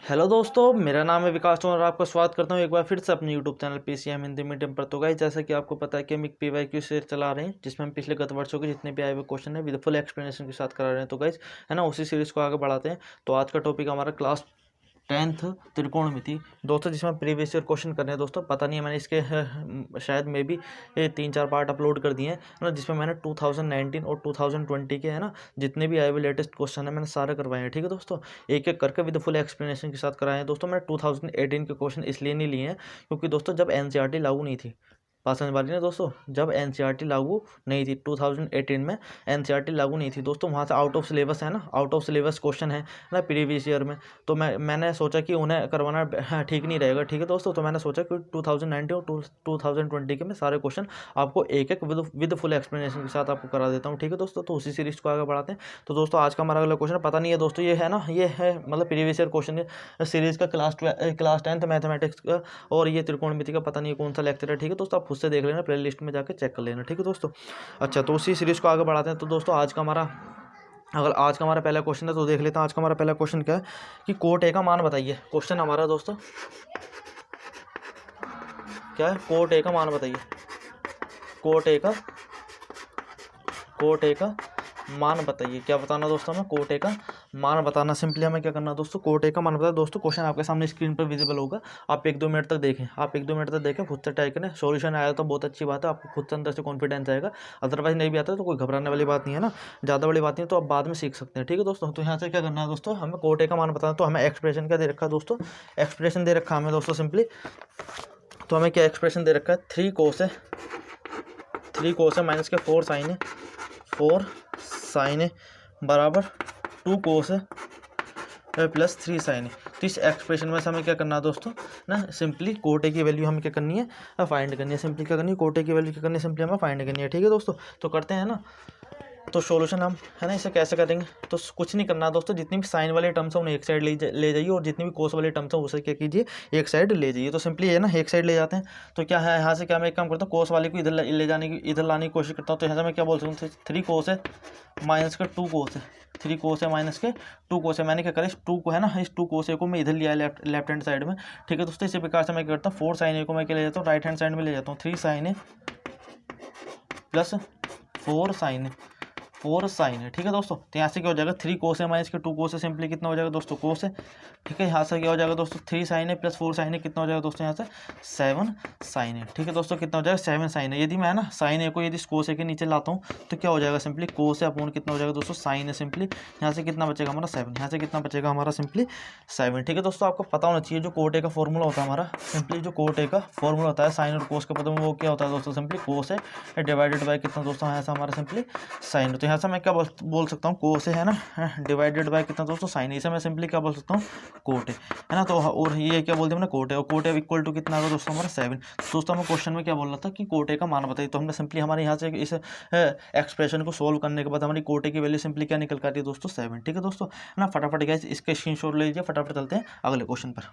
Hello दोस्तों, मेरा नाम है विकास और आपका स्वागत करता हूं एक बार फिर से अपने YouTube channel PCM Hindi medium पर। तो गाइस, जैसा कि आपको पता है कि हम एक पीवाईक्यू सीरीज चला रहे हैं जिसमें हम पिछले गत वर्षों के जितने भी आए हुए क्वेश्चन है विद फुल एक्सप्लेनेशन के साथ करा रहे हैं। तो गाइस है ना, उसी सीरीज को आगे बढ़ाते हैं। तो आज का टॉपिक हमारा क्लास 10th त्रिकोणमिति दोस्तों, जिसमें प्रीवियस ईयर क्वेश्चन करने हैं दोस्तों। पता नहीं है, मैंने इसके शायद मे भी 3-4 पार्ट अपलोड कर दिए हैं ना, जिसमें मैंने 2019 और 2020 के है ना जितने भी आए हुए लेटेस्ट क्वेश्चन है मैंने सारे करवाए हैं। ठीक है दोस्तों, एक एक करके विद फुल एक्सप्लेनेशन के साथ कराए हैं दोस्तों। मैंने 2018 के क्वेश्चन इसलिए नहीं लिए हैं क्योंकि दोस्तों जब एनसीईआरटी लागू नहीं थी, बात समझ वाली ना दोस्तों, जब एनसीईआरटी लागू नहीं थी 2018 में एनसीईआरटी लागू नहीं थी दोस्तों, वहाँ से आउट ऑफ सिलेबस है ना, आउट ऑफ सिलेबस क्वेश्चन है ना प्रीवियस ईयर में। तो मैंने सोचा कि उन्हें करवाना ठीक नहीं रहेगा। ठीक है दोस्तों, तो मैंने सोचा कि 2019 और 2020 के मैं सारे क्वेश्चन आपको एक एक विद फुल एक्सप्लेनेशन के साथ आपको करा देता हूँ। ठीक है दोस्तों, तो उसी सीरीज को आगे बढ़ाते हैं। तो दोस्तों आज का हमारा अगला क्वेश्चन पता नहीं है दोस्तों, ये है ना, ये है मतलब प्रीवियस ईयर क्वेश्चन सीरीज का क्लास 10th मैथमेटिक्स का, और ये त्रिकोणमिति का पता नहीं कौन सा लेक्चर है। ठीक है दोस्तों, आप खुद से देख लेना, प्ले लिस्ट में जाकर चेक कर लेना। ठीक है दोस्तों, अच्छा तो उसी सीरीज को आगे बढ़ाते हैं। तो दोस्तों आज का हमारा पहला क्वेश्चन है, तो देख लेते हैं आज का हमारा पहला क्वेश्चन क्या है कि कोट ए का मान बताइए। क्वेश्चन हमारा दोस्तों क्या है, कोट ए का मान बताइए। कोट ए का मान बताइए। क्या बताना दोस्तों, हमें कोट ए का मान बताना। सिंपली हमें क्या करना है दोस्तों, कोट ए का मान बताया। दोस्तों क्वेश्चन आपके सामने स्क्रीन पर विजिबल होगा, आप 1-2 मिनट तक देखें, खुद से ट्राई करें। सॉल्यूशन आया तो बहुत अच्छी बात है, आपको खुद से अंदर से कॉन्फिडेंस आएगा। अदरवाइज नहीं भी आता तो कोई घबराने वाली बात नहीं है ना, ज़्यादा बड़ी बात नहीं है, तो आप बाद में सीख सकते हैं। ठीक है दोस्तों, तो यहाँ से क्या करना है दोस्तों, हमें कोट ए का मान बताना। तो हमें एक्सप्रेशन क्या दे रखा है दोस्तों, एक्सप्रेशन दे रखा है हमें दोस्तों सिंपली। तो हमें क्या एक्सप्रेशन दे रखा है, 3 कोस है माइनस के 4 साइन है बराबर 2 कोस है प्लस 3 साइन है। तो इस एक्सप्रेशन में से हमें क्या करना है दोस्तों ना, सिंपली कोट ए की वैल्यू हमें क्या करनी है, फाइंड करनी है। सिंपली क्या करनी है, कोट ए की वैल्यू क्या करनी है, सिंपली हमें फाइंड करनी है। ठीक है दोस्तों, तो करते हैं ना। तो सॉल्यूशन हम है ना इसे कैसे करेंगे, तो कुछ नहीं करना दोस्तों, जितनी भी साइन वाले टर्म्स हैं उन्हें एक साइड ले जाइए, और जितनी भी कोस वाले टर्म्स हैं उसे क्या कीजिए, एक साइड ले जाइए। तो सिंपली है ना, एक साइड ले जाते हैं। तो क्या है, यहाँ से क्या मैं एक काम करता हूँ, कोस वाले को इधर लाने की कोशिश करता हूँ। तो यहाँ से मैं क्या बोल सकता हूँ, 3 कोस है माइनस के 2 कोस है, 3 कोस है माइनस के 2 कोस है। मैंने क्या करा, इस 2 को है ना, इस 2 कोस ए को मैं इधर लिया लेफ्ट हैंड साइड में। ठीक है दोस्तों, इसी प्रकार से मैं क्या करता हूँ, 4 साइन ए को मैं क्या ले जाता हूँ, राइट हैंड साइड में ले जाता हूँ। 3 साइन ए प्लस 4 साइन है। ठीक है दोस्तों, तो यहाँ से क्या हो जाएगा, 3 कोस है माइनस के 2 कोस है, सिंपली कितना हो जाएगा दोस्तों, कोस है। ठीक है, यहाँ से क्या हो जाएगा दोस्तों, 3 साइन है प्लस 4 साइन है, कितना हो जाएगा दोस्तों यहाँ से 7 साइन है। ठीक है दोस्तों, कितना हो जाएगा 7 साइन है। यदि मैं ना साइन ए को यदि कोस ए के नीचे लाता हूँ तो क्या हो जाएगा, सिंपली कोस है अपॉन कितना हो जाएगा दोस्तों, साइन है। सिंपली यहाँ से कितना बचेगा हमारा 7, यहाँ से कितना बचेगा हमारा सिंपली 7। ठीक है दोस्तों, आपको पता होना चाहिए जो कोट ए का फॉर्मूला होता है हमारा, सिंपली जो कोट ए का फॉर्मूला होता है साइन और कोस के पद में, वो क्या होता है दोस्तों, सिंपली कोस है डिवाइडेड बाय कितना दोस्तों, यहाँ से हमारा सिंपली साइन। तो यहाँ से मैं क्या बोल सकता हूँ, कोस है ना डिवाइडेड बाय कितना दोस्तों, साइन। इसे मैं सिंपली क्या बोल सकता हूँ, कोट है ना। तो और ये क्या बोलते हैं ना, कोट है, और कोट है इक्वल टू कितना होगा दोस्तों हमारा 7। दोस्तों हमें क्वेश्चन में क्या बोल रहा था कि कोट ए का मान बताइए। तो हमने सिंपली हमारे यहाँ से इस एक्सप्रेशन को सोल्व करने के बाद हमारी कोट ए की वैल्यू सिंपली क्या निकल कर आती है दोस्तों, 7। ठीक है दोस्तों, है ना, फटाफट गाइस इसके स्क्रीनशॉट ले लीजिए, फटाफट चलते हैं अगले क्वेश्चन पर।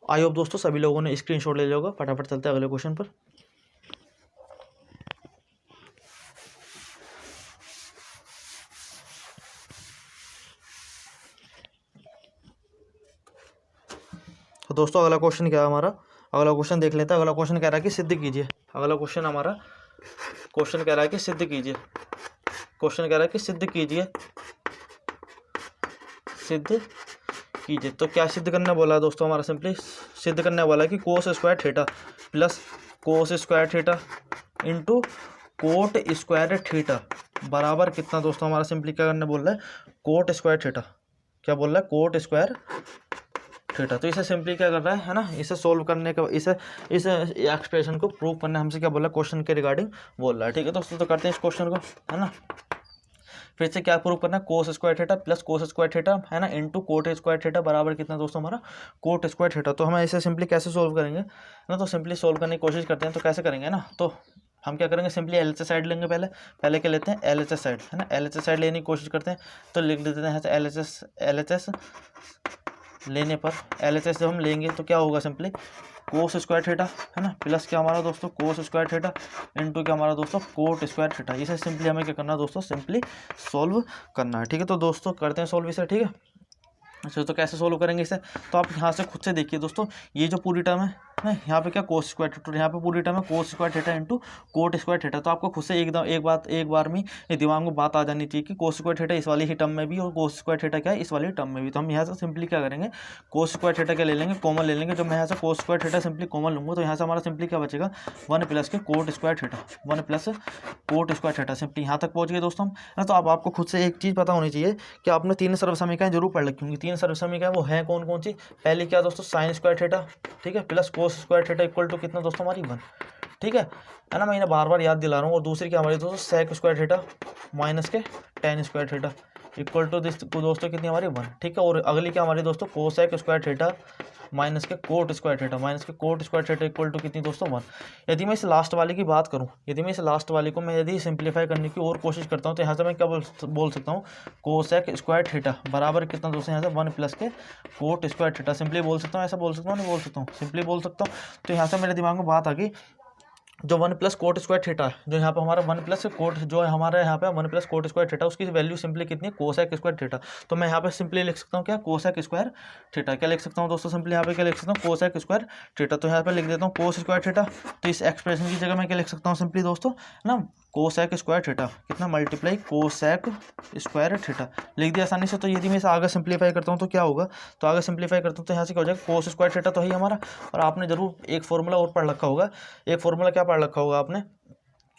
आई होप दोस्तों सभी लोगों ने स्क्रीनशॉट ले लिया होगा, फटाफट चलते हैं अगले क्वेश्चन पर। तो दोस्तों अगला क्वेश्चन क्या है हमारा, अगला क्वेश्चन देख लेते हैं। अगला क्वेश्चन कह रहा है कि सिद्ध कीजिए। अगला क्वेश्चन हमारा क्वेश्चन कह रहा है कि सिद्ध कीजिए। क्वेश्चन कह रहा है कि सिद्ध कीजिए, सिद्ध कीजिए। तो क्या सिद्ध करने बोला है दोस्तों, हमारा सिंपली सिद्ध करने वाला है कि कोस square theta plus cos square theta into coat square theta बराबर कितना दोस्तों, हमारा सिंपली क्या करने बोल रहा है, कोट स्क्वायर थीटा। क्या बोल रहा है, कोट स्क्वायर थीटा। तो इसे सिंपली क्या कर रहा है ना, इसे सोल्व करने का, इस एक्सप्रेशन को प्रूव करने हमसे क्या बोल रहा है, क्वेश्चन के रिगार्डिंग बोल रहा है। ठीक है दोस्तों, तो करते हैं इस क्वेश्चन को, है ना। फिर से क्या प्रूव करना है, कोस square theta plus cos square theta है ना इंटू कोट स्क्वायर थीटा बराबर कितना दोस्तों, हमारा कोट स्क्वायर थीटा। तो हम इसे सिंपली कैसे सोल्व करेंगे ना, तो सिंपली सोल्व करने की कोशिश करते हैं। तो कैसे करेंगे ना, तो हम क्या करेंगे, सिंपली एलएचएस साइड लेंगे। पहले क्या लेते हैं, एलएचएस साइड, है ना, एलएचएस साइड लेने की कोशिश करते हैं। तो लिख देते हैं यहाँ से एलएचएस लेने पर LHS जब हम लेंगे तो क्या होगा, सिंपली कोस स्क्वायर थीटा, है ना, प्लस क्या हमारा दोस्तों कोस स्क्वायर थीटा इंटू क्या हमारा दोस्तों कोट स्क्वायर थीटा। इसे सिंपली हमें क्या करना है दोस्तों, सिंपली सोल्व करना है। ठीक है, तो दोस्तों करते हैं सोल्व इसे। ठीक है, अच्छा तो कैसे सोल्व करेंगे इसे, तो आप यहाँ से खुद से देखिए दोस्तों, ये जो पूरी टर्म है यहाँ पे क्या कोस स्क्वायर थीटा, यहाँ पे पूरी टर्म है कोस square theta into coat square theta. तो आपको खुद से एक बार में ये दिमाग में बात आ जानी चाहिए कि कोस स्क्वायर थीटा इस वाली ही टर्म में भी और कोस स्क्वायर थीटा क्या है इस वाली टर्म में भी। तो हम यहाँ से सिंपली क्या करेंगे, कोस स्क्वायर थीटा क्या ले लेंगे, कॉमन ले लेंगे। जब मैं यहाँ से कोस स्क्वायर थीटा सिंपली कॉमन लूँगा तो यहाँ से हमारा सिंपली क्या बचेगा, 1 प्लस के cot square theta, 1 plus coat square theta. Simply यहाँ तक पहुँच गए दोस्तों हम, है ना। तो अब आपको खुद से एक चीज़ पता होनी चाहिए कि आपने 3 सर्व समीकरण जरूर पढ़ रखी होंगी। 3 सर्व समीकरण वो है कौन कौन सी, पहले क्या दोस्तों साइन स्क्वायर थीटा, ठीक है, plus cos square theta equal to कितना दोस्तों हमारी 1, ठीक है ना। मैं इन्हें बार बार याद दिला रहा हूँ। और दूसरी क्या हमारी दोस्तों सेक स्क्वायर थीटा माइनस के tan square theta equal to this दोस्तों कितनी हमारी 1, ठीक है। और अगली क्या हमारी दोस्तों कोसेक स्क्वायर थीटा माइनस के कोट स्क्वायर थीटा, माइनस के cot square theta equal to कितनी दोस्तों 1। यदि मैं इस लास्ट वाले की बात करूं, यदि मैं इस लास्ट वाले को मैं यदि सिंप्लीफाई करने की और कोशिश करता हूं तो यहाँ से मैं क्या बोल सकता हूँ, कोसेक स्क्वायर थीटा बराबर कितना दोस्तों यहाँ से 1 प्लस के कोट स्क्वायर थीटा। सिंपली बोल सकता हूँ, ऐसा बोल सकता हूँ, नहीं बोल सकता हूँ, सिंपली बोल सकता हूँ। तो यहाँ से मेरे दिमाग में बात आ गई, जो 1 प्लस कोट स्क्वायर थीटा है, जो यहाँ पे हमारा 1 प्लस कोट, जो हमारा यहाँ पे 1 प्लस कोट स्क्वायर थीटा, उसकी वैल्यू सिंपली कितनी है कोसेक स्क्वायर थीटा। तो मैं यहाँ पे सिंपली लिख सकता हूँ क्या, कोसेक स्क्वायर थीटा। क्या लिख सकता हूँ दोस्तों, सिंपली यहाँ पे क्या लिख सकता हूँ, कोसेक स्क्वायर थीटा। तो यहाँ पे लिख देता हूँ कोस स्क्वायर थीटा। तो इस एक्सप्रेशन की जगह मैं क्या लिख सकता हूँ सिंपली दोस्तों, है ना, कोसेक स्क्वायर थीटा कितना मल्टीप्लाई कोसेक स्क्वायर थीटा लिख दिया आसानी से। तो यदि मैं इसे आगे सिंप्लीफाई करता हूँ तो क्या होगा, तो आगे सिंप्लीफाई करता हूँ तो यहाँ से क्या हो जाएगा, कोस स्क्वायर थीटा तो है हमारा। और आपने जरूर एक फॉर्मूला और पढ़ रखा होगा, एक फॉर्मूला क्या पढ़ रखा होगा आपने,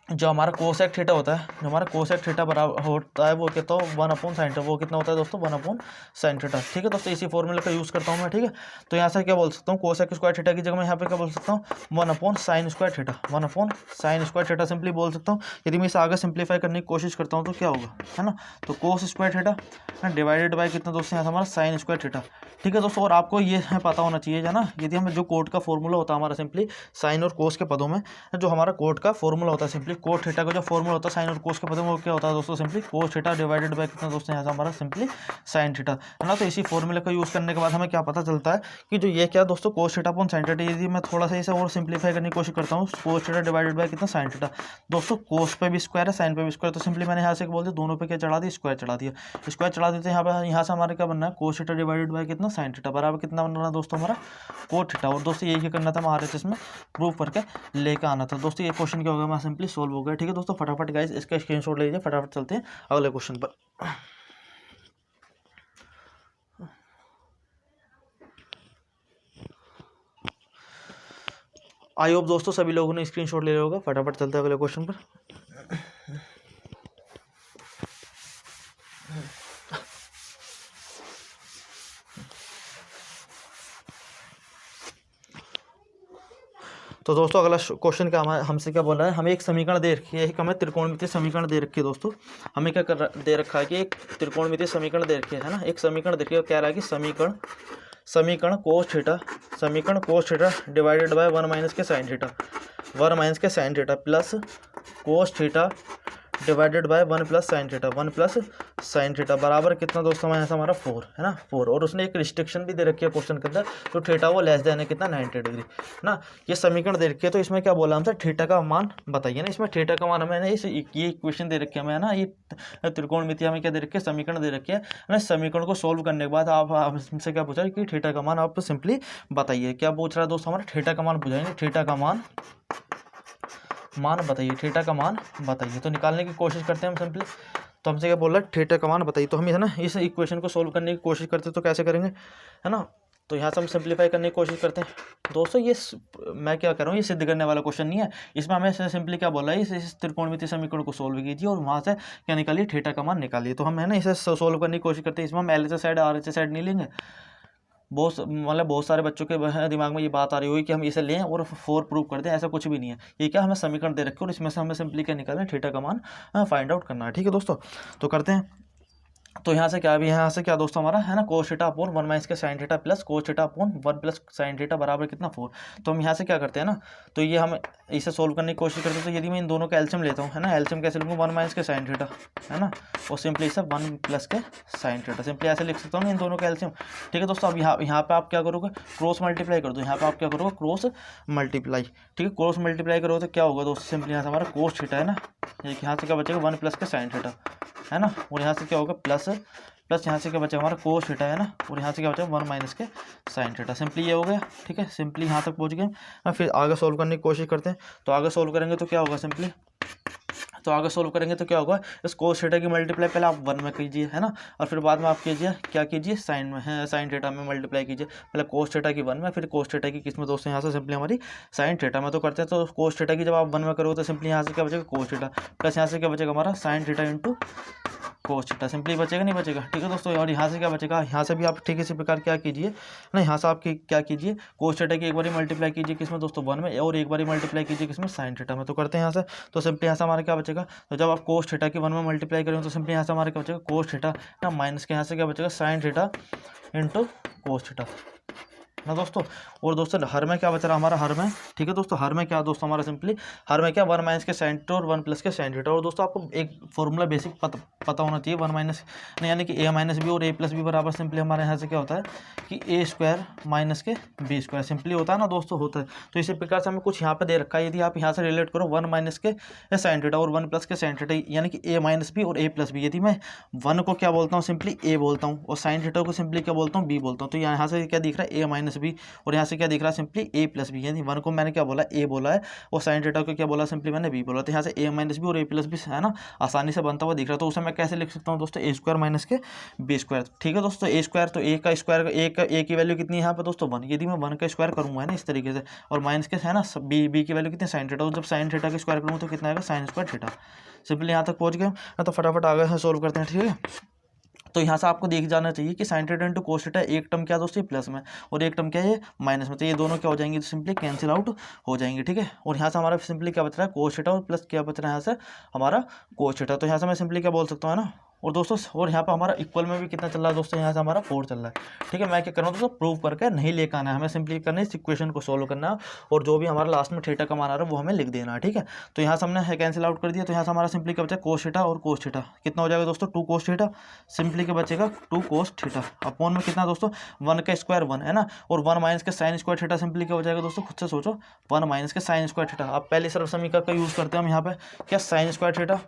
जो हमारा कोसेक थीटा होता है, जो हमारा कोसेक थीटा बराबर होता है वो कितना, 1/sin थीटा, वो कितना होता है दोस्तों 1/sin थीटा। ठीक है दोस्तों, इसी फॉर्मूले का यूज़ करता हूँ मैं। ठीक है, तो यहाँ से क्या बोल सकता हूँ, कोसेक स्क्वायर थीटा की जगह मैं यहाँ पे क्या बोल सकता हूँ, 1/sin square theta, 1/sin square theta simply बोल सकता हूँ। यदि मैं इसे आगे सिंप्लीफाई करने की कोशिश करता हूँ तो क्या होगा, है ना, तो कोस स्क्वायर थीटा डिवाइडेड बाई कितना दोस्तों यहाँ से हमारा साइन स्क्वायर थीटा। ठीक है दोस्तों, और आपको ये पता होना चाहिए है ना, यदि हमें जो कोट का फॉर्मूला होता है हमारा सिंपली साइन और कोस के पदों में, जो हमारा कोट का फॉर्मूला होता है सिंपली कोट थीटा का जो फॉर्मूला होता है साइन और कोस के पदों में, वो क्या होता है दोस्तों, simply cos theta divided by कितना दोस्तों यहाँ से हमारा सिंपली साइन थीटा, है ना। तो इसी फॉर्मूले का यूज़ करने के बाद हमें क्या पता चलता है कि जो ये क्या दोस्तों cos theta upon sine theta, यदि मैं थोड़ा सा इसे और सिंप्लीफाई करने की कोशिश करता हूँ, कोस थीटा डिवाइडेड बाय कितना साइन थीटा। दोस्तों कोस पे भी स्क्वायर है, साइन पे भी स्क्वायर, तो सिंपली मैंने यहाँ से बोल दिया दोनों पे क्या चढ़ा दिया, स्क्वायर चढ़ा दिया, स्क्वायर चढ़ा देते हैं। यहाँ से हमारे क्या बनना है, कोस थीटा डिवाइडेड बाय कितना साइन थीटा बराबर कितना बनना है दोस्तों हमारा कोट थीटा। और दोस्तों यही करना था हमारे इसमें प्रूफ करके लेकर आना था दोस्तों। ये क्वेश्चन क्या होगा, मैं सिंपली सोल्व हो गया। ठीक है दोस्तों, फटाफट गाइस इसका स्क्रीनशॉट ले लीजिए, फटाफट चलते हैं अगले क्वेश्चन पर। आई होप दोस्तों सभी लोगों ने स्क्रीनशॉट ले लिया होगा, फटाफट चलते हैं अगले क्वेश्चन पर। तो दोस्तों अगला क्वेश्चन क्या हमसे क्या बोल रहा है, हमें एक समीकरण दे रखी है, एक हमें त्रिकोणमितीय समीकरण दे रखी है दोस्तों। हमें क्या दे रखा है कि एक त्रिकोणमितीय समीकरण दे रखी है ना, एक समीकरण दे रखी है, कह रहा है कि समीकरण cos theta divided by 1 minus के साइन थीटा, 1 माइनस के sine theta plus cos theta divided by 1 plus sine theta, 1 plus sine theta बराबर कितना दोस्तों यहाँ से हमारा 4, है ना, 4। और उसने एक रिस्ट्रिक्शन भी दे रखी है क्वेश्चन के अंदर, तो थीटा वो लेस देन है कितना 90 डिग्री ना। ये समीकरण दे रखी है, तो इसमें क्या बोला हमसे, थीटा का मान बताइए ना। इसमें थीटा का मान हमें ये इक्वेशन दे रखी है हमें, है ना, ये त्रिकोणमिति हमें क्या दे रखी है, समीकरण दे रखी है ना। समीकरण को सोल्व करने के बाद आप हमसे क्या पूछा कि थीटा का मान आप सिंपली बताइए। क्या पूछ रहा है दोस्तों, हमारा थीटा का मान पूछाएंगे, थीटा का मान बताइए, थीटा का मान बताइए। तो निकालने की कोशिश करते हैं हम सिंपली। तो हमसे क्या बोल रहा है, थीटा का मान बताइए। तो हम है ना इस इक्वेशन को सोल्व करने की कोशिश करते हैं, तो कैसे करेंगे, है ना। तो यहाँ से हम सिंप्लीफाई करने की कोशिश करते हैं दोस्तों। ये मैं क्या कर रहा हूँ, ये सिद्ध करने वाला क्वेश्चन नहीं है, इसमें हमें सिंपली क्या बोल रहा है, इस त्रिकोणमितीय समीकरण को सोल्व कीजिए और वहाँ से क्या निकालिए, थीटा का मान निकालिए। तो हम है ना इसे सोल्व करने की कोशिश करते हैं। इसमें हम LHS साइड RHS साइड नहीं लेंगे। बहुत सारे बच्चों के दिमाग में ये बात आ रही होगी कि हम इसे लें और 4 प्रूव कर दें, ऐसा कुछ भी नहीं है। ये क्या हमें समीकरण दे रखे और इसमें से हमें सिंपली क्या निकालना है, थीटा का मान फाइंड आउट करना है। ठीक है दोस्तों, तो करते हैं। तो यहाँ से क्या भी, यहाँ से क्या दोस्तों हमारा है ना कोस थीटा अपॉन 1 माइनस के sine theta plus cos theta upon 1 plus sine theta बराबर कितना 4। तो हम यहाँ से क्या करते हैं ना, तो ये हम इसे सोल्व करने की कोशिश करते हैं। तो यदि मैं इन दोनों का एलसीएम लेता हूँ है ना, एलसीएम कैसे लूँगा 1 माइनस के साइन थीटा है ना, और सिंपली इसे 1 प्लस के साइन थीटा, सिंपली ऐसे लिख सकता हूँ इन दोनों का एलसीएम। ठीक है दोस्तों, अब यहाँ पे आप क्या करोगे, क्रॉस मल्टीप्लाई कर दो। यहाँ पे आप क्या करोगे, क्रॉस मल्टीप्लाई। ठीक है, क्रॉस मल्टीप्लाई करोगे तो क्या होगा दोस्तों, सिंपली यहाँ से हमारा कोस थीटा है ना, यहाँ से क्या बचेगा 1 प्लस के साइन थीटा है ना, और यहाँ से क्या होगा प्लस यहाँ से क्या बचेगा हमारा कोस थीटा है ना, और यहाँ से क्या बचेगा 1 माइनस के साइन थीटा। सिंपली ये हो गया। ठीक है, सिंपली यहाँ तक पहुँच गए। अब फिर आगे सोल्व करने की कोशिश करते हैं। तो आगे सोल्व करेंगे तो क्या होगा, सिंपली तो आगे सोल्व करेंगे तो क्या होगा, इस कोस थीटा की मल्टीप्लाई पहले आप 1 में कीजिए है ना, और फिर बाद में आप कीजिए क्या कीजिए, साइन में है, साइन थीटा में मल्टीप्लाई कीजिए। पहले कोस थीटा की 1 में, फिर कोस थीटा की किस में दोस्तों, यहाँ से सिंपली हमारी साइन थीटा में तो करते हैं। तो कोस थीटा की जब आप 1 में करोगे तो सिंपली यहाँ से क्या बचेगा कोस थीटा, प्लस यहाँ से क्या बचेगा हमारा sine theta into cos theta, simply बचेगा नहीं बचेगा। ठीक है दोस्तों, और यहाँ से क्या बचेगा, यहाँ से भी आप ठीक इसी प्रकार क्या कीजिए ना, यहाँ से आप क्या कीजिए, कोस थीटा की एक बार मल्टीप्लाई कीजिए किसमें दोस्तों 1 में, और एक बार मल्टीप्लाई कीजिए किसमें साइन थीटा में। तो करते हैं यहाँ से, तो सिंपली यहाँ से हमारा क्या बचेगा, तो जब आप कोस थीटा की 1 में मल्टीप्लाई करेंगे तो सिंपली यहाँ से हमारा क्या बचेगा कोस थीटा ना, माइनस के यहाँ से क्या बचेगा sine theta into cos theta ना दोस्तों। और दोस्तों हर में क्या बच रहा है हमारा, हर में ठीक है दोस्तों, हर में क्या दोस्तों हमारा सिंपली हर में क्या 1 माइनस के साइन थीटा और 1 प्लस के साइन थीटा। और दोस्तों आपको एक फॉर्मूला बेसिक पता होना चाहिए, 1 माइनस यानी कि a माइनस बी और a प्लस बी बराबर सिंपली हमारे यहाँ से क्या होता है कि a स्क्वायर माइनस के b स्क्वायर, सिंपली होता है ना दोस्तों, होता है। तो इसी प्रकार से हमें कुछ यहाँ पे दे रखा है, यदि आप यहाँ से रिलेट करो 1 माइनस के साइन थीटा और 1 प्लस के साइन थीटा, यानी कि a माइनस बी और a प्लस बी, यदि मैं 1 को क्या बोलता हूँ सिंपली a बोलता हूँ, और साइन थीटा को सिंपली क्या बोलता हूँ b बोलता हूँ। तो यहाँ से क्या दिख रहा है a माइनस बी, और यहाँ से क्या दिख रहा है सिंपली a प्लस बी, यानी 1 को मैंने क्या बोला a बोला है, और साइन थीटा को क्या बोला सिंपली मैंने b बोला। तो यहाँ से a माइनस बी और a प्लस बी है ना, आसानी से बनता हुआ दिख रहा है। तो उसे मैं कैसे लिख सकता हूँ दोस्तों, a स्क्वायर माइनस के b स्क्वायर। ठीक है दोस्तों, a स्क्वायर तो a का स्क्वायर, a की वैल्यू कितनी है यहाँ पे दोस्तों 1, यदि मैं 1 का स्क्वायर करूँगा है ना इस तरीके से, और माइनस के है ना b की वैल्यू कितनी साइन थीटा, जब साइन थीटा का स्क्वायर करूँगा तो कितना आएगा साइन स्क्वायर थीटा। सिंपली यहाँ तक पहुँच गए, तो फटाफट आगे सोल्व करते हैं। ठीक है, तो यहाँ से आपको देख जाना चाहिए कि sine theta into cos theta, एक टर्म क्या दोस्तों प्लस में और एक टर्म क्या है माइनस में, तो ये दोनों क्या हो जाएंगे, तो सिंपली कैंसिल आउट हो जाएंगे। ठीक है, और यहाँ से हमारा सिंपली क्या बच रहा है कोस थीटा और प्लस क्या बच रहा है यहाँ से हमारा कोस थीटा। तो यहाँ से मैं सिंपली क्या बोल सकता हूँ ना, और दोस्तों और यहाँ पर हमारा इक्वल में भी कितना चल रहा है दोस्तों, यहाँ से हमारा 4 चल रहा है। ठीक है, मैं क्या कर रहा हूँ दोस्तों, प्रूव करके नहीं लेकर आना है, हमें सिंपली करना है इस इक्वेशन को सोल्व करना है, और जो भी हमारा लास्ट में थीटा का मान आ रहा है वो हमें लिख देना है। ठीक है, तो यहाँ से हमने कैंसिल आउट कर दिया, तो यहाँ से हमारा सिंपली क्या बचा कोस थीटा और कोस थीटा, कितना हो जाएगा दोस्तों 2 कोस थीटा, सिंपली क्या बचेगा 2 कोस थीटा अपॉन में कितना दोस्तों 1 का स्क्वायर 1 है ना, और 1 माइनस के साइन स्क्वायर थीटा, सिंपली क्या हो जाएगा दोस्तों खुद से सोचो 1 माइनस के साइन स्क्वायर थीटा। अब पहले सर्व समीकरण का यूज़ करते हैं हम यहाँ पे, क्या sin square theta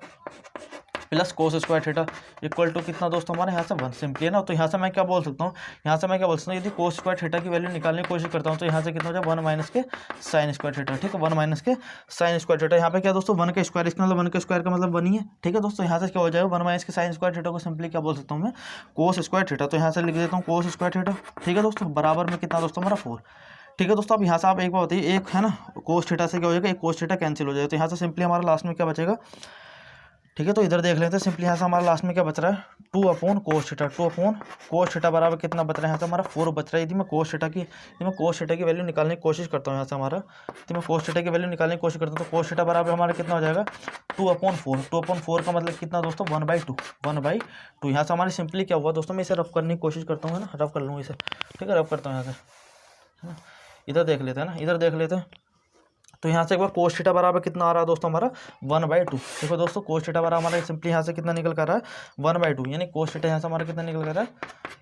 plus cos square theta equal to कितना दोस्तों हमारे यहाँ से 1, सिंपली है ना। तो यहाँ से मैं क्या बोल सकता हूँ, यहाँ से मैं क्या बोल सकता हूँ, यदि कोस स्क्वायर थीटा की वैल्यू निकालने की कोशिश करता हूँ तो यहाँ से कितना हो जाए 1 माइनस के साइन स्क्वायर थीटा। ठीक है, 1 माइनस के साइन स्क्वायर थीटा, यहाँ पे क्या दोस्तों 1 का स्क्वायर, इसका मतलब 1 का स्क्वायर का मतलब 1 ही है। ठीक है दोस्तों, यहाँ से क्या हो जाएगा 1 माइनस के साइन स्क्वायर थीटा को सिंपली क्या बोल सकता हूँ मैं कोस स्क्वायर थीटा। तो यहाँ से लिख देता हूँ कोस स्क्वायर थीटा। ठीक है दोस्तों, बराबर में कितना दोस्तों हमारा 4। ठीक है दोस्तों, अब यहाँ से आप एक बात बताइए, एक है ना कोस थीटा से क्या हो जाएगा, एक कोस थीटा कैंसिल हो जाएगा, तो यहाँ से सिंपली हमारा लास्ट में क्या बचेगा। ठीक है, तो इधर देख लेते हैं, सिंपली यहाँ से हमारा लास्ट में क्या बच रहा है 2 upon cos theta, 2 upon cos theta बराबर कितना बच रहा है यहाँ से हमारा 4 बच रहा है। यदि मैं कोस थीटा की वैल्यू निकालने की कोशिश करता हूँ यहाँ से हमारा, यदि मैं कोस थीटा की वैल्यू निकालने की कोशिश करता हूँ तो कोस थीटा बराबर हमारा कितना हो जाएगा 2 अपॉन 4, 2 अपॉन 4 का मतलब कितना दोस्तों 1/2, 1/2। यहाँ से हमारी सिंपली क्या हुआ दोस्तों, मैं इसे रफ करने की कोशिश करता हूँ ना, रफ कर लूँ इसे। ठीक है, रफ करता हूँ यहाँ से, है ना, इधर देख लेते हैं ना, इधर देख लेते हैं। तो यहाँ से एक बार कोस थीटा बराबर कितना आ रहा है दोस्तों हमारा 1/2। देखो दोस्तों कोस थीटा बराबर हमारा सिंपली यहाँ से कितना निकल कर रहा है 1/2, यानी कोस थीटा यहाँ से हमारा कितना निकल कर रहा है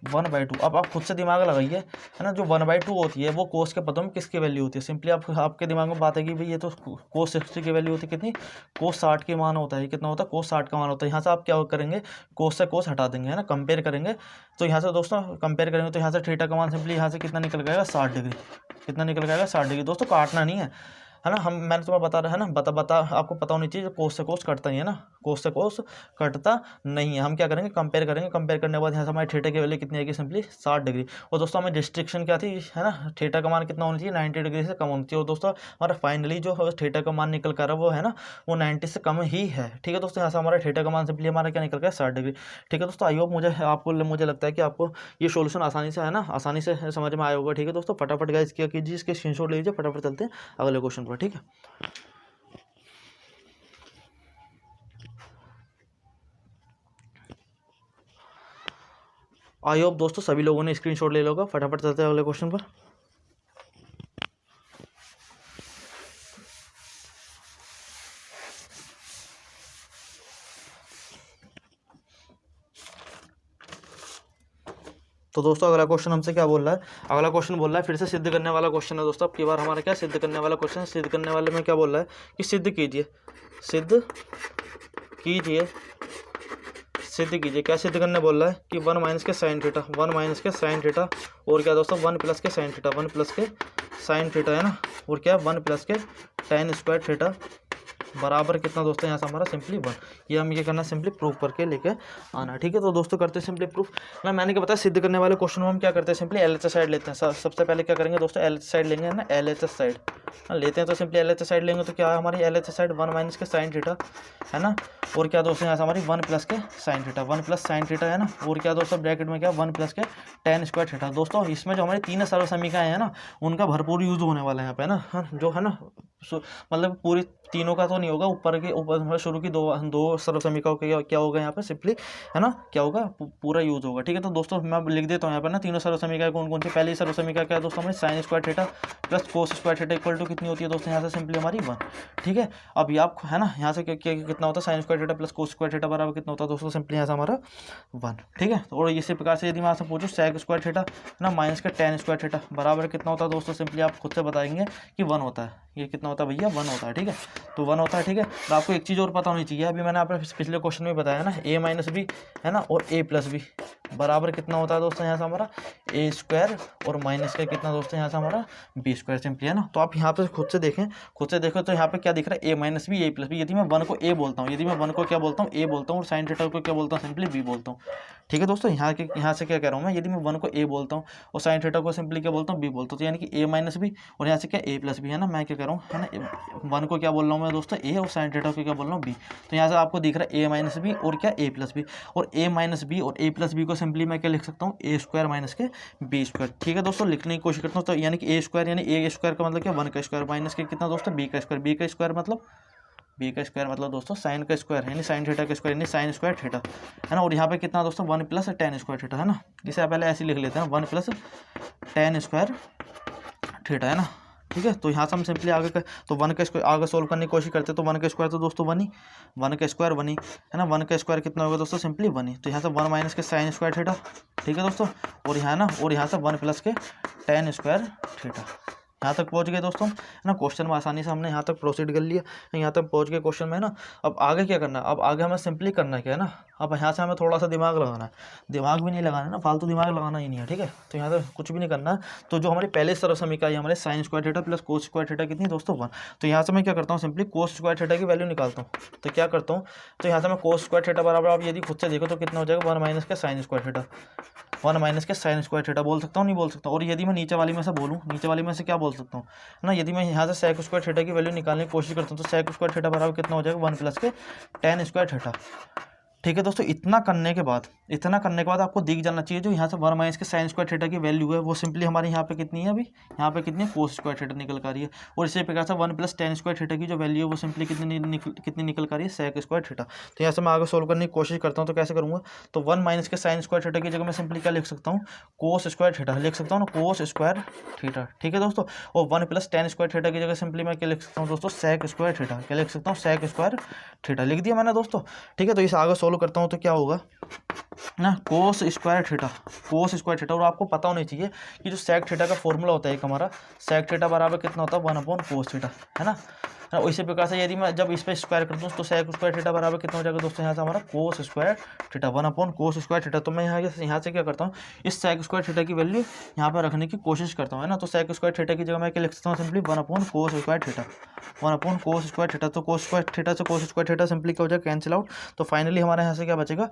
1/2। अब आप खुद से दिमाग लगाइए, है ना, जो 1/2 होती है वो कोस के पदों में किसकी वैल्यू होती है, सिंपली आपके दिमाग में बात है कि भाई ये तो कोस 60 की वैल्यू होती है, कितनी कोस 60 के मान होता है, कितना होता है कोस 60 का मान होता है। यहाँ से आप क्या करेंगे कोस से कोस हटा देंगे, है ना, कंपेयर करेंगे। तो यहाँ से दोस्तों कंपेयर करेंगे तो यहाँ से थीटा का मान सिंपली यहाँ से कितना निकल जाएगा 60 डिग्री, कितना निकल जाएगा 60 डिग्री। दोस्तों काटना नहीं है ना, मैंने तुम्हें बता रहा है ना, बता आपको पता होनी चाहिए, कोस से कोस कटता नहीं है ना, कोस से कोस कटता नहीं है। हम क्या करेंगे कंपेयर करेंगे, कंपेयर करने के बाद यहाँ से हमारे थीटा की वैल्यू कितनी आएगी सिंपली 60 डिग्री। और दोस्तों हमें डिस्ट्रिक्शन क्या थी, है ना, थीटा का मान कितना होना चाहिए 90 डिग्री से कम होना चाहिए। और दोस्तों हमारा फाइनली जो थीटा का मान निकल कर वो है ना वो 90 से कम ही है। ठीक है दोस्तों, यहाँ से हमारा थीटा का मान सिंपली हमारा क्या निकल गया 60 डिग्री। ठीक है दोस्तों, आई होप मुझे लगता है कि आपको ये सोल्यूशन आसानी से है ना आसानी से समझ में आया होगा। ठीक है दोस्तों, फटाफट गाइस क्या कीजिए, इसके स्क्रीनशॉट लीजिए, फटाफट चलते हैं अगले क्वेश्चन पर। ठीक है, आई होप दोस्तों सभी लोगों ने स्क्रीनशॉट ले लोगा। फटाफट चलते हैं अगले क्वेश्चन पर। तो दोस्तों अगला क्वेश्चन हमसे क्या बोल रहा है, अगला क्वेश्चन बोल रहा है फिर से सिद्ध करने वाला क्वेश्चन है दोस्तों। अब की बार हमारा क्या सिद्ध करने वाला क्वेश्चन है। सिद्ध करने वाले में क्या बोल रहा है कि सिद्ध कीजिए, सिद्ध कीजिए, सिद्ध कीजिए। क्या सिद्ध करने बोल रहा है कि 1 माइनस के साइन थीटा, 1 माइनस के साइन थीटा और क्या दोस्तों 1 प्लस के साइन थीटा, 1 प्लस के साइन थीटा है ना, और क्या 1 प्लस के tan स्क्वायर थीटा बराबर कितना दोस्तों यहाँ से हमारा सिंपली 1। ये हम ये करना सिंपली प्रूफ करके लेके आना। ठीक है, तो दोस्तों करते हैं सिंपली प्रूफ ना। मैंने क्या बताया सिद्ध करने वाले क्वेश्चन में हम क्या करते हैं सिंपली LHS साइड लेते हैं। सबसे पहले क्या करेंगे दोस्तों LHS साइड लेंगे ना, LHS साइड लेते हैं। तो सिंपली LHS साइड लेंगे तो क्या है हमारी LHS साइड 1 माइनस के साइन थीटा है ना, और क्या दोस्तों यहाँ से हमारी 1 प्लस के sine theta, 1 plus sine theta है ना, और क्या दोस्तों ब्रैकेट में क्या 1 प्लस के tan स्क्वायर थीटा। दोस्तों इसमें जो हमारी 3 सरल समीकरण है ना उनका भरपूर यूज होने वाला है यहाँ पे ना, जो है ना मतलब पूरी तीनों का तो नहीं होगा, ऊपर मतलब शुरू की दो सरल समीकरणों के क्या होगा यहाँ पे सिंपली है ना, क्या होगा पूरा यूज होगा। ठीक है, तो दोस्तों मैं लिख देता हूँ यहाँ पर ना तीनों सरल समीकरण कौन कौन सी। पहली सरल समीकरण क्या है दोस्तों हमारी sin square theta plus cos square theta equal to कितनी होती है दोस्तों यहाँ से सिंपली हमारी 1। ठीक है, अब ये आप है ना यहाँ से कितना होता है sign square theta plus cos square theta बराबर कितना होता है दोस्तों सिंपली यहाँ से हमारा 1। ठीक है, और इसी प्रकार से यदि मैं आपसे पूछूँ सेक स्क्वायर थीटा ना माइनस का tan स्क्वायर थीटा बराबर कितना होता है दोस्तों सिंपली आप खुद से बताएंगे कि 1 होता है। ये कितना होता है भैया 1 होता है। ठीक है, तो 1 होता है। ठीक है, तो आपको एक चीज़ और पता होनी चाहिए, अभी मैंने आपने पिछले क्वेश्चन में बताया ना a माइनस बी है ना और a प्लस बी बराबर कितना होता है दोस्तों यहाँ से हमारा a स्क्वायर और माइनस का कितना दोस्तों यहाँ से हमारा b स्क्वायर सिंपली है ना। तो आप यहाँ पे खुद से देखें, खुद से देखो तो यहाँ पे क्या दिख रहा है a minus b a plus b. यदि मैं 1 को a बोलता हूँ, यदि मैं 1 को क्या बोलता हूँ a बोलता हूँ और साइन थीटा को क्या बोलता हूँ सिंपली b बोलता हूँ। ठीक है दोस्तों, यहाँ से क्या कह रहा हूँ मैं, यदि मैं 1 को a बोलता हूँ और साइन थीटा को सिंपली क्या बोलता हूँ b बोलता हूँ, तो यानी कि a माइनस बी और यहाँ से क्या a प्लस बी है ना। मैं क्या कह रहा हूँ है ना 1 को क्या बोल रहा हूँ मैं दोस्तों a और साइन थीटा को क्या बोल रहा हूँ b। तो यहाँ से आपको दिख रहा है a माइनस बी और क्या a प्लस बी, और a माइनस बी और a प्लस बी को सिंपली मैं क्या लिख सकता हूँ a स्क्वायर माइनस के b स्क्वायर। ठीक है दोस्तों, लिखने की कोशिश करता हूँ। तो यानी कि a स्क्वायर यानी a स्क्वायर का मतलब क्या 1 का स्क्वायर माइनस के कितना दोस्तों b का स्क्वायर, b का स्क्वायर मतलब b का स्क्वायर मतलब दोस्तों साइन का स्क्वायर यानी साइन थीटा का स्क्वायर यानी साइन स्क्वायर थीटा है ना। और यहाँ पे कितना दोस्तों 1 प्लस tan स्क्वायर थीटा है ना, इसे आप पहले ऐसे लिख लेते हैं 1 प्लस tan स्क्वायर थीटा है ना। ठीक है, तो यहाँ से हम सिंपली आगे तो 1 का स्क्वायर आगे सोल्व करने की कोशिश करते हैं। तो 1 का स्क्वायर तो दोस्तों 1 ही, 1 का स्क्वायर 1 ही है ना, 1 का स्क्वायर कितना होगा दोस्तों सिंपली 1 ही। तो यहाँ से 1 माइनस के साइन स्क्वायर थीटा। ठीक है दोस्तों, और यहाँ ना और यहाँ से 1 प्लस के tan स्क्वायर थीटा। यहाँ तक पहुँच गए दोस्तों है ना। क्वेश्चन में आसानी से हमने यहाँ तक प्रोसीड कर लिया, यहाँ तक पहुँच गए क्वेश्चन में ना। अब आगे क्या करना है, अब आगे हमें सिंपली करना क्या है ना, अब यहाँ से हमें थोड़ा सा दिमाग लगाना है। दिमाग भी नहीं लगाना है ना, फालतू दिमाग लगाना ही नहीं है। ठीक है, तो यहाँ से कुछ भी नहीं करना है। तो जो हमारी पहले सरल समीकरण हमारे sign square theta plus cos square theta कितनी दोस्तों 1। तो यहाँ से मैं क्या करता हूँ सिंपली कोस स्क्वायर थीटा की वैल्यू निकालता हूँ। तो क्या करता हूँ, तो यहाँ से मैं कोस स्क्वायर थीटा बराबर आप यदि खुद से देखो तो कितना हो जाएगा 1 माइनस के साइन स्क्वायर थीटा, 1 माइनस के साइन स्क्वायर थीटा बोल सकता हूँ नहीं बोल सकता। और यदि मैं नीचे वाली में से बोलूँ, नीचे वाली में से क्या बोल सकता हूँ ना, यदि मैं यहाँ से सेक स्क्वायर थीटा की वैल्यू निकालने की कोशिश करता हूँ तो सेक स्क्वायर थीटा बराबर कितना हो जाएगा 1 प्लस के tan स्क्वायर थीटा। ठीक है दोस्तों, इतना करने के बाद आपको दिख जाना चाहिए जो यहाँ से 1 माइनस के साइन स्क्वायर थीटा की वैल्यू है वो सिंपली हमारी यहाँ पे कितनी है, अभी यहाँ पे कितनी है कोस स्क्वायर थीटा निकल कर रही है। और इसी प्रकार से 1 प्लस tan स्क्वायर थीटा की जो वैल्यू है वो सिंपली कितनी निकल कर रही है सेक स्क्वायर थीटा। तो यहाँ से मैं आगे सोल्व करने की कोशिश करता हूँ। तो कैसे करूँगा, तो 1 माइनस के साइन स्क्वायर थीटा की जगह मैं सिंपली क्या लिख सकता हूँ कोस स्क्वायर थीटा लिख सकता हूँ ना, कोस स्क्वायर थीटा। ठीक है दोस्तों, और 1 प्लस tan स्क्वायर थीटा की जगह सिंपली मैं क्या लिख सकता हूँ दोस्तों सेक स्क्वायर थीटा, क्या लिख सकता हूँ सेक स्क्वायर थीटा लिख दिया मैंने दोस्तों। ठीक है, तो इसे आगे सोल्व करता हूँ तो क्या होगा ना कोस स्क्वायर थीटा। और आपको पता होना चाहिए कि जो सेक थीटा का फॉर्मूला होता है एक हमारा सेक थीटा बराबर कितना होता है 1/cos थीटा है ना। इसी प्रकार से यदि मैं जब इस पर स्क्वायर करता हूँ तो सेक स्क्वायर थीटा बराबर कितना हो जाएगा दोस्तों यहाँ से हमारा कोस square theta 1/cos square theta. तो मैं यहाँ से क्या करता हूँ इस सेक स्क्वायर थीटा की वैल्यू यहाँ पर रखने की कोशिश करता हूँ है ना। तो सेक स्क्वायर थीटा की जगह मैं क्या लिख सकता हूँ simply 1/cos square theta, 1/cos square theta. तो कोस स्क्वायर थीटा से कोस स्क्वायर थीटा सिंपली क्या हो जाएगा कैंसिल आउट। तो फाइनली हमारे यहाँ से क्या बचेगा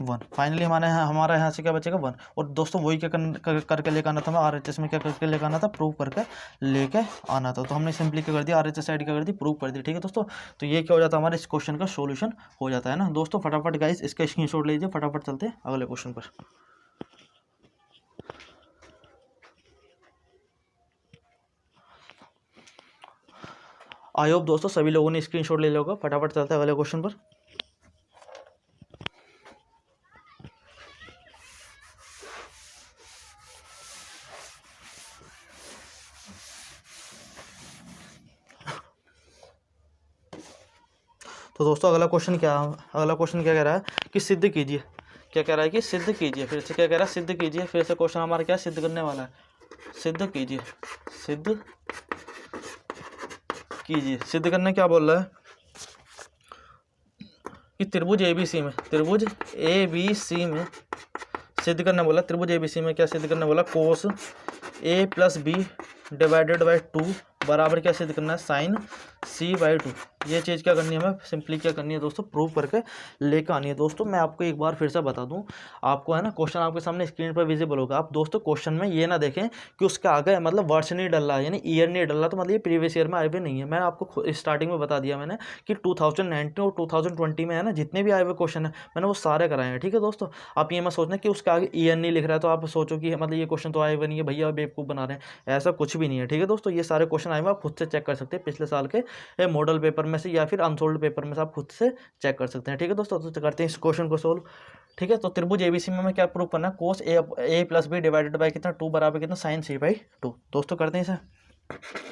1, फाइनली हमारा यहाँ से क्या बचेगा 1। और दोस्तों वही क्या करके लेकर आना था मैं RHS में क्या करके लेकर आना था प्रूव करके लेके आना था। तो हमने सिंपली क्या कर दिया RHS साइड क्या कर दी प्रूव कर दी। ठीक है दोस्तों, तो ये क्या हो जाता है हमारे इस क्वेश्चन का सॉल्यूशन हो जाता है ना दोस्तों। फटाफट गाइस इसका स्क्रीनशॉट लीजिए, फटाफट चलते हैं अगले क्वेश्चन पर। आई होप दोस्तों सभी लोगों ने स्क्रीनशॉट ले लिया होगा, फटाफट चलते हैं अगले क्वेश्चन पर। तो दोस्तों अगला क्वेश्चन क्या कह रहा है कि सिद्ध कीजिए, क्या कह रहा है कि सिद्ध कीजिए, फिर से क्या कह रहा है सिद्ध कीजिए, फिर से क्वेश्चन हमारा क्या सिद्ध करने वाला है, सिद्ध कीजिए, सिद्ध कीजिए। सिद्ध करने क्या बोल रहा है कि त्रिभुज ABC में, त्रिभुज ABC में सिद्ध करने बोला, त्रिभुज ABC में क्या सिद्ध करने बोला, कोस A + B डिवाइडेड बाई 2 बराबर क्या सिद्ध करना है, साइन C/2। ये चीज़ क्या करनी है हमें, सिंपली क्या करनी है दोस्तों, प्रूव करके लेकर आनी है। दोस्तों मैं आपको एक बार फिर से बता दूं, आपको है ना क्वेश्चन आपके सामने स्क्रीन पर विजिबल होगा। आप दोस्तों क्वेश्चन में ये ना देखें कि उसके आगे मतलब वर्ष नहीं डल रहा है, यानी ईयर नहीं डल रहा, तो मतलब ये प्रीवियस ईयर में आए हुए नहीं है। मैंने आपको स्टार्टिंग में बता दिया मैंने कि 2019 और 2020 में है ना जितने भी आए हुए क्वेश्चन है मैंने वो सारे कराए हैं। ठीक है दोस्तों, आप ये मत सोचना कि उसके आगे ईयर नहीं लिख रहा है तो आप सोचो कि मतलब ये क्वेश्चन तो आए हुए नहीं है, भैया बेवकूफ़ बना रहे हैं, ऐसा कुछ भी नहीं है। ठीक है दोस्तों, ये सारे क्वेश्चन आए हुए आप खुद से चेक कर सकते हैं, पिछले साल के मॉडल पेपर में से या फिर अनसोल्ड पेपर में से आप खुद से चेक कर सकते हैं। ठीक है दोस्तों, तो करते हैं इस क्वेश्चन को सोल्व। ठीक है, तो त्रिभुज ABC में हमें क्या प्रूव करना है, कोस A + B डिवाइडेड बाई कितना 2 बराबर कितना साइन C/2। दोस्तों करते हैं इसे,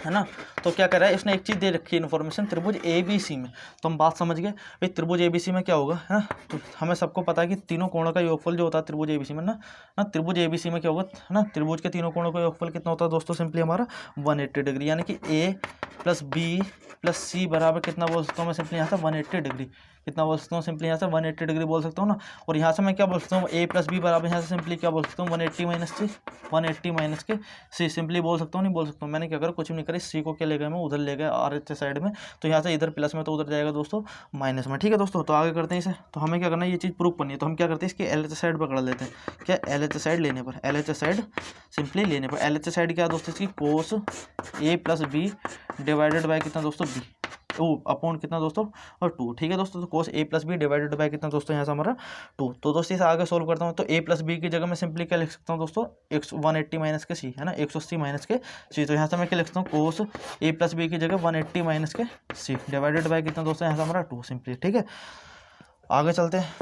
है ना। तो क्या कर रहा है, इसने एक चीज़ दे रखी है इन्फॉर्मेशन, त्रिभुज ABC में, तो हम बात समझ गए भाई त्रिभुज ABC में क्या होगा, है ना। तो हमें सबको पता है कि तीनों कोणों का योगफल जो होता है त्रिभुज ABC में ना त्रिभुज ABC में क्या होगा, है ना, त्रिभुज के तीनों कोणों का योगफल कितना होता है दोस्तों, सिंपली हमारा 180 डिग्री, यानी कि A + B + C बराबर कितना बोल सकता हूँ मैं, सिंपली यहाँ से 180 डिग्री, कितना बोल सकता हूँ, सिंपली यहाँ से 180 डिग्री बोल सकता हूँ ना। और यहाँ से मैं क्या बोल सकता हूँ, A + B बराबर यहाँ से सिंपली क्या बोल सकता हूँ, 180 - C सिंपली बोल सकता हूँ, नहीं बोल सकता हूँ। मैंने क्या करा, कुछ भी नहीं करी, C को क्या ले गया मैं, उधर ले गया RHS साइड में, तो यहाँ से इधर प्लस में तो उधर जाएगा दोस्तों माइनस में। ठीक है दोस्तों, तो आगे करते हैं इसे। तो हमें क्या करना है, ये चीज़ प्रूव करनी है, तो हम क्या करते हैं, इसकी LHS साइड पकड़ लेते हैं। क्या LHS साइड लेने पर, LHS साइड सिंपली लेने पर, LHS साइड क्या दोस्तों, इसकी कोस A + B डिवाइडेड बाई कितना दोस्तों, B अपॉन कितना दोस्तों, और 2। ठीक है दोस्तों, तो कोस A + B डिवाइडेड बाई कितना दोस्तों, यहाँ से हमारा 2। तो दोस्तों इसे आगे सोल्व करता हूँ, तो A + B की जगह मैं सिंपली क्या लिख सकता हूँ दोस्तों, 180 - के C, है ना, 180 - के C। तो यहाँ से मैं क्या लिख सकता हूँ, कोस A + B की जगह 180 - के C डिवाइडेड बाई कितना दोस्तों, यहाँ से हमारा 2 सिंपली। ठीक है, आगे चलते हैं।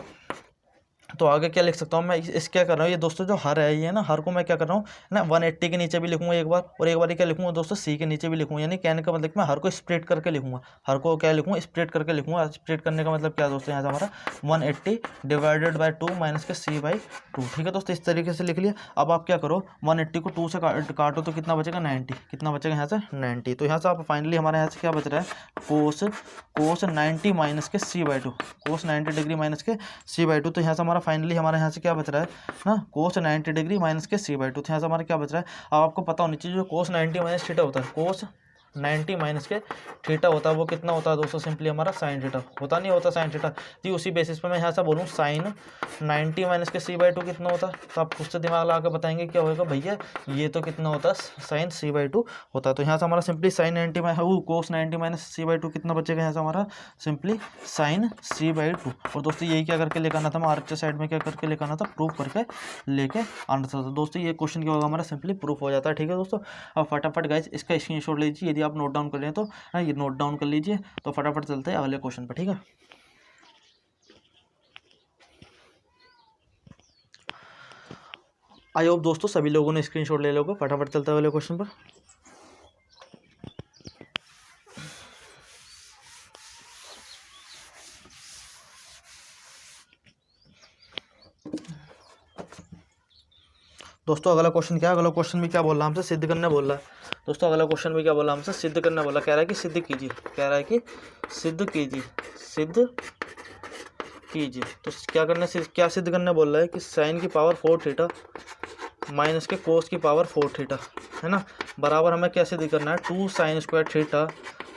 तो आगे क्या लिख सकता हूँ मैं, इस क्या कर रहा हूँ, ये दोस्तों जो हर है ये ना, हर को मैं क्या कर रहा हूँ ना, 180 के नीचे भी लिखूंगा एक बार, और एक बार क्या लिखूंगा दोस्तों, C के नीचे भी लिखूंगा। यानी कहने का मतलब मैं हर को स्प्लिट करके लिखूंगा, हर को क्या लिखूंगा, स्प्लिट करके लिखूंगा। स्प्लिट करने का मतलब क्या दोस्तों, यहाँ से हमारा 180 डिवाइडेड बाई 2 - के C/2। ठीक है दोस्तों, इस तरीके से लिख लिया। अब आप क्या करो, 180 को 2 से काटो तो कितना बचेगा, 90, कितना बचेगा यहाँ से 90। तो यहाँ से आप फाइनली हमारे यहाँ से क्या बच रहा है, कोस 90 - के C/2, कोस 90 डिग्री माइनस के C/2। तो यहाँ से हमारा फाइनली हमारे यहाँ से क्या बच रहा है ना, कोस 90 डिग्री माइनस के C/2। तो यहाँ से हमारा क्या बच रहा है, अब आपको पता होनी चाहिए जो कोस 90 - थीटा होता है, कोस 90 - के थीटा होता है वो कितना होता है दोस्तों, सिंपली हमारा साइन थीटा होता, नहीं होता साइन थीटा। तो उसी बेसिस पे मैं यहाँ से बोलूँ साइन 90 - के C/2 कितना होता है, तो आप खुद से दिमाग लगा के बताएंगे क्या होगा, भैया ये तो कितना होता है, साइन C/2 होता है। तो यहाँ से हमारा सिंपली साइन 90 कोस 90 - C/2 कितना बचेगा, यहाँ से हमारा सिंपली साइन C/2। और दोस्तों यही क्या करके लेकर आना था, मैं RHS साइड में क्या करके लेकर आना था, प्रूफ करके लेके आना था। तो दोस्तों ये क्वेश्चन क्या होगा हमारा, सिंपली प्रूफ हो जाता है। ठीक है दोस्तों, अब फटाफट गाइस इसका स्क्रीनशॉट लीजिए, यदि आप नोट डाउन कर रहे हैं तो ये नोट डाउन कर लीजिए। तो फटाफट चलते हैं अगले क्वेश्चन पर। ठीक है, आई होप दोस्तों सभी लोगों ने स्क्रीनशॉट ले लोगे। फटाफट चलते हैं अगले क्वेश्चन पर। दोस्तों अगला क्वेश्चन क्या है, अगला क्वेश्चन भी क्या बोल रहा है हमसे, सिद्ध करने बोल रहा है। दोस्तों अगला क्वेश्चन भी क्या बोला हमसे, सिद्ध करने बोला, कह रहा है कि सिद्ध कीजिए, कह रहा है कि सिद्ध कीजिए, सिद्ध कीजिए। तो क्या करना है, क्या सिद्ध करने बोल रहा है कि साइन की पावर 4 थीटा माइनस के कोस की पावर 4 थीटा, है ना, बराबर हमें क्या सिद्ध करना है, 2 sin स्क्वायर थीटा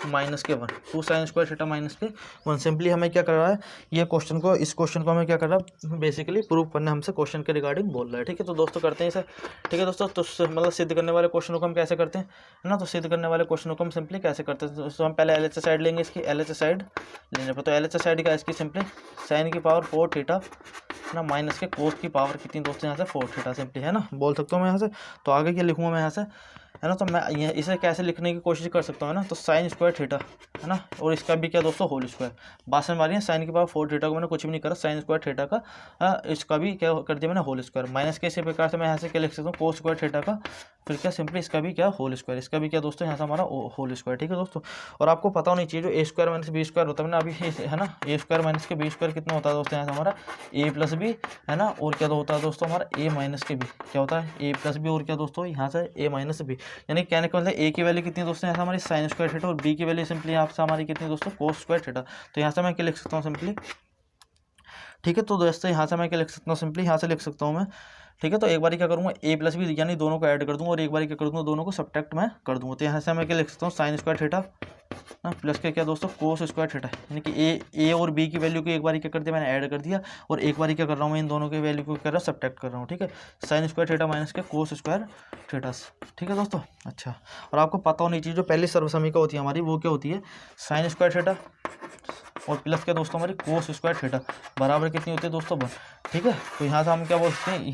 माइनस के 1, 2 sin स्क्वायर थीटा माइनस के 1। सिंपली हमें क्या कर रहा है, ये क्वेश्चन को, इस क्वेश्चन को हमें क्या कर रहा है, बेसिकली प्रूव करना हमसे क्वेश्चन के रिगार्डिंग बोल रहा है। ठीक है, तो दोस्तों करते हैं इसे। ठीक है दोस्तों, तो मतलब सिद्ध करने वाले क्वेश्चनों को हम कैसे करते हैं, है ना। तो सिद्ध करने वाले क्वेश्चनों को हम सिंपली कैसे करते हैं, दोस्तों हम पहले LHS साइड लेंगे, इसकी LHS साइड लेने पर। तो LHS साइड क्या है इसकी, सिंपली साइन की पावर 4 थीटा ना माइनस के कोस की पावर कितनी दोस्तों, यहाँ से 4 थीटा सिंपली, है ना, बोल सकता हूँ मैं यहाँ से। तो आगे क्या लिखूँगा मैं यहाँ से, है ना। तो मैं इसे कैसे लिखने की कोशिश कर सकता हूँ ना, तो साइन स्क्वायर थीटा है ना, और इसका भी क्या दोस्तों होल स्क्वायर। बात समझ मारिए, साइन के पावर 4 थीटा को मैंने कुछ भी नहीं करा, साइन स्क्वायर थीटा का इसका भी क्या कर दिया मैंने होल स्क्वायर। माइनस के इसी प्रकार से मैं यहाँ से क्या लिख सकता हूँ, कोस स्क्वायर थीटा का, फिर क्या सिंपली इसका भी क्या होल स्क्वायर, इसका भी क्या दोस्तों यहाँ से हमारा होल स्क्वायर। ठीक है दोस्तों, और आपको पता होनी चाहिए जो ए स्क्वायर माइनस बी स्क्वायर होता है ना, अभी है ना, ए स्क्वायर माइनस के बी स्क्वायर कितना होता है दोस्तों, यहाँ से हमारा ए प्लस बी है ना, और क्या होता है दोस्तों हमारा ए माइनस के बी, क्या होता है ए प्लस बी, और क्या दोस्तों यहाँ से ए माइनस बी। यानी कहने का मतलब ए की वैल्यू कितनी दोस्तों, यहाँ से हमारी साइन स्क्वायर थीटा, और बी की वैल्यू सिंपली यहाँ से हमारी कितनी दोस्तों, कोस स्क्वायर थीटा। तो यहाँ से मैं क्या लिख सकता हूँ सिंपली, ठीक है। तो दोस्तों यहाँ से मैं क्या लिख सकता हूँ, सिंपली यहाँ से लिख सकता हूँ मैं, ठीक है। तो एक बार क्या करूँगा, ए प्लस बी यानी दोनों को ऐड कर दूँगा, और एक बार क्या कर दूँगा, दोनों को सब्ट्रैक्ट मैं कर दूँगा। तो यहाँ से मैं क्या लिख सकता हूँ, साइन स्क्वायर थीटा प्लस के क्या दोस्तों, कोस स्क्वायर थीटा, यानी कि ए और बी की वैल्यू को एक बार क्या कर दिया मैंने, ऐड कर दिया, और एक बार क्या कर रहा हूँ मैं, इन दोनों की वैल्यू को कर रहा हूँ सब्ट्रैक्ट कर रहा हूँ। ठीक है, साइन स्क्वायर थीटा माइनस के कोस स्क्वायर थीटा। ठीक है दोस्तों, अच्छा। और आपको पता होनी चाहिए जो पहली सर्वसमीका होती है हमारी, वो क्या होती है, साइन स्क्वायर थीटा और प्लस क्या दोस्तों हमारी कोस स्क्वायर थीटा बराबर कितनी होती है दोस्तों, 1। ठीक है, तो यहाँ से हम क्या बोल सकते हैं,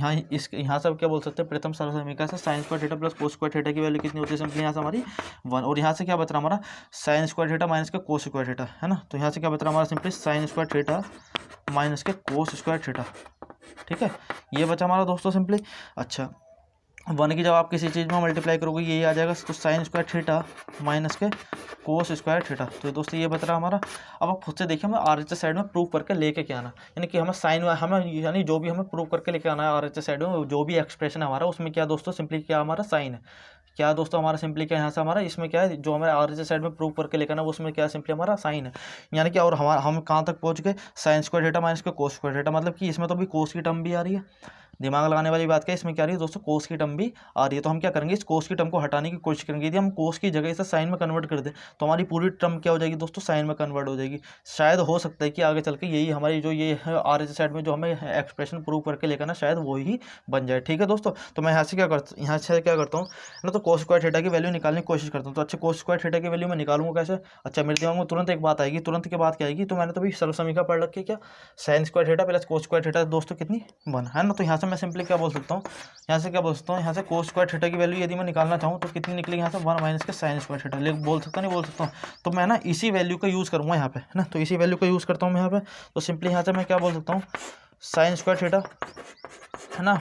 यहाँ से क्या बोल सकते हैं, प्रथम सर्वसमीका से sign square theta plus cos square theta की वैल्यू कितनी होती है, सिंपली यहाँ से हमारी 1। और यहाँ से क्या बच रहा हमारा, साइन स्क्वायर थीटा माइनस के कोस स्क्वायर थीटा, है ना। तो यहाँ से क्या बच रहा हमारा, simply sign square theta minus के कोस स्क्वायर थीटा। ठीक है, ये बचा हमारा दोस्तों सिंपली। अच्छा, 1 की जब आप किसी चीज़ में मल्टीप्लाई करोगे यही आ जाएगा, तो साइन स्क्वायर थीटा माइनस के कोस स्क्वायर थीटा। तो दोस्तों ये बच रहा हमारा। अब आप खुद से देखिए, हमें RHS साइड में प्रूव करके लेके क्या आना, यानी कि हमें साइन हमें यानी जो भी हमें प्रूव करके लेके आना है RHS साइड में, जो भी एक्सप्रेशन है हमारा, उसमें क्या दोस्तों सिंपली क्या हमारा साइन है, क्या दोस्तों हमारा सिंपली क्या यहाँ से हमारा इसमें क्या है, जो हमारे RHS साइड में प्रूव करके लेकर आना उसमें क्या सिंपली हमारा साइन है। यानी कि और हम कहाँ तक पहुँच गए, साइन स्क्वायर थीटा माइनस के कोस स्क्वायर थीटा, मतलब कि इसमें तो अभी कोस की टर्म भी आ रही है, दिमाग लगाने वाली बात क्या है, इसमें क्या आ रही है दोस्तों, कोस की टर्म भी आ रही है। तो हम क्या करेंगे, इस कोस की टर्म को हटाने की कोशिश करेंगे। यदि हम कोस की जगह इसे साइन में कन्वर्ट कर दें तो हमारी पूरी टर्म क्या हो जाएगी दोस्तों, साइन में कन्वर्ट हो जाएगी। शायद हो सकता है कि आगे चल के यही हमारी जो ये है RHS साइड में जो हमें एक्सप्रेशन प्रूव करके लेकर ना, शायद वो ही बन जाए। ठीक है दोस्तों, तो मैं यहाँ से क्या करता हूँ ना, तो कोस स्क्वायर थीटा की वैल्यू निकालने की कोशिश करता हूँ। तो अच्छा, कोस स्क्वायर थीटा की वैल्यू मैं निकालूंगा कैसे, अच्छा मेरे दिमाग में तुरंत एक बात आएगी, तुरंत की बात क्या आएगी, तो मैंने तो भी सर्वसमीका पढ़ रखी है, क्या sin square theta plus cos square theta दोस्तों कितनी 1 है ना। तो यहाँ से मैं सिंपली क्या बोल सकता हूँ, यहाँ से क्या बोल सकता हूँ, यहाँ से कोस स्क्वायर थीटा की वैल्यू यदि मैं निकालना चाहूँ तो कितनी निकलेगी, यहाँ से 1 माइनस के साइन स्क्वायर थीटा। लेकिन बोल सकता नहीं बोल सकता हूँ, तो मैं ना इसी वैल्यू का यूज़ करूँगा यहाँ पे, है ना। तो इसी वैल्यू का यूज़ करता हूँ मैं यहाँ पे। तो सिंपली यहाँ से मैं क्या बोल सकता हूँ, साइन स्क्वायर थीटा है ना